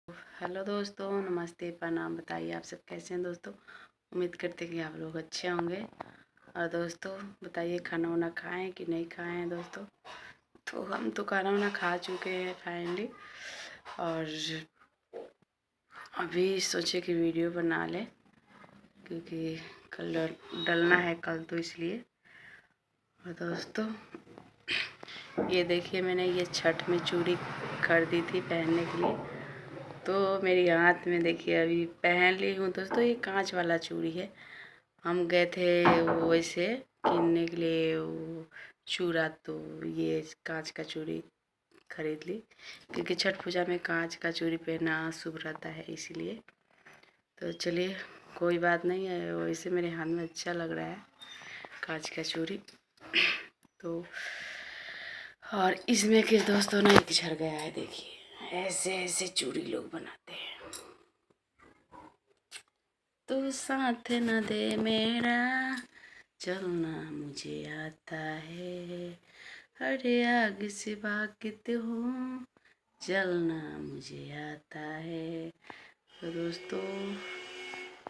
Hello दोस्तों, नमस्ते, प्रणाम। बताइए आप सब कैसे हैं दोस्तों। उम्मीद करते हैं कि आप लोग अच्छे होंगे। और दोस्तों बताइए, खाना वाना खाएं कि नहीं खाएं हैं दोस्तों। तो हम तो खाना वाना खा चुके हैं फाइनली, और अभी सोचे कि वीडियो बना लें क्योंकि कल डलना है कल, तो इसलिए। और दोस्तों ये देखिए, मैंने ये छठ में चूड़ी खरीदी थी पहनने के लिए, तो मेरी हाथ में देखिए अभी पहन ली हूँ दोस्तों। ये कांच वाला चूड़ी है। हम गए थे वो वैसे किनने के लिए वो चूड़ा, तो ये कांच का चूड़ी खरीद ली क्योंकि छठ पूजा में कांच का चूड़ी पहनना शुभ रहता है, इसीलिए। तो चलिए, कोई बात नहीं है, वैसे मेरे हाथ में अच्छा लग रहा है कांच का चूड़ी। तो और इसमें के दोस्तों ना एक झड़ गया है, देखिए ऐसे ऐसे चूड़ी लोग बनाते हैं। तो साथ न दे मेरा, चलना मुझे आता है, हर आग से वाकिफ हूँ, जलना मुझे आता है। तो दोस्तों,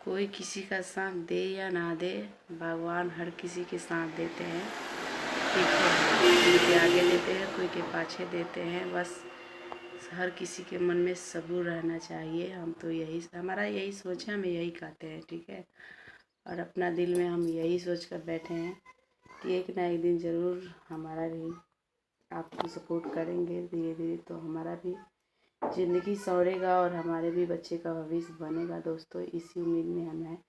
कोई किसी का साथ दे या ना दे, भगवान हर किसी के साथ देते हैं, ठीक है। कोई के आगे देते हैं, कोई के पाछे देते हैं, बस हर किसी के मन में सब्र रहना चाहिए। हम तो यही, हमारा यही सोच है, हम यही कहते हैं, ठीक है। और अपना दिल में हम यही सोच कर बैठे हैं कि एक ना एक दिन ज़रूर हमारा भी आपको सपोर्ट करेंगे धीरे धीरे, तो हमारा भी ज़िंदगी संवरेगा और हमारे भी बच्चे का भविष्य बनेगा दोस्तों। इसी उम्मीद में हम हैं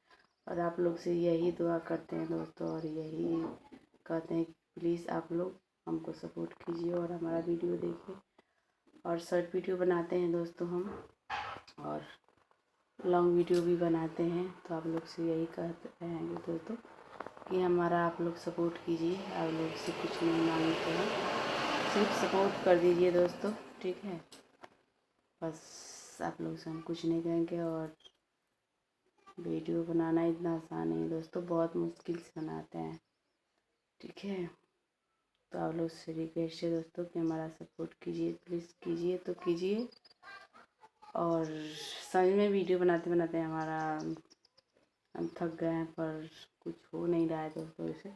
और आप लोग से यही दुआ करते हैं दोस्तों, और यही कहते हैं कि प्लीज़ आप लोग हमको सपोर्ट कीजिए और हमारा वीडियो देखिए। और शॉर्ट वीडियो बनाते हैं दोस्तों हम, और लॉन्ग वीडियो भी बनाते हैं। तो आप लोग से यही कहते हैं दोस्तों कि हमारा आप लोग सपोर्ट कीजिए। आप लोग से कुछ नहीं मांगते हैं, सिर्फ सपोर्ट कर दीजिए दोस्तों, ठीक है। बस आप लोग से हम कुछ नहीं कहेंगे। और वीडियो बनाना इतना आसान नहीं है दोस्तों, बहुत मुश्किल से बनाते हैं, ठीक है। तो आप लोग से रिक्वेस्ट है दोस्तों कि हमारा सपोर्ट कीजिए, प्लीज़ कीजिए तो कीजिए। और समझ में वीडियो बनाते बनाते हमारा हम थक गए हैं, पर कुछ हो नहीं रहा है दोस्तों इसे,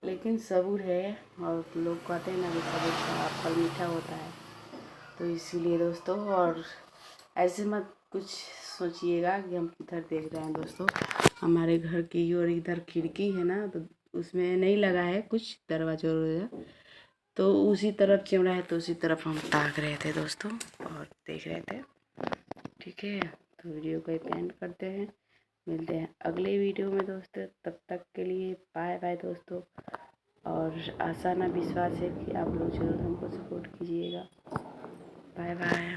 लेकिन सब्र है। और लोग कहते हैं ना कि सब्र का फल मीठा होता है, तो इसीलिए दोस्तों। और ऐसे मत कुछ सोचिएगा कि हम किधर देख रहे हैं दोस्तों। हमारे घर की और इधर खिड़की है ना, तो उसमें नहीं लगा है कुछ दरवाजा वरवाजा, तो उसी तरफ चिमड़ा है, तो उसी तरफ हम ताक रहे थे दोस्तों और देख रहे थे, ठीक है। तो वीडियो को एंड करते हैं, मिलते हैं अगले वीडियो में दोस्तों। तब तक के लिए बाय बाय दोस्तों। और आशा ना विश्वास है कि आप लोग जरूर हमको सपोर्ट कीजिएगा। Bye bye.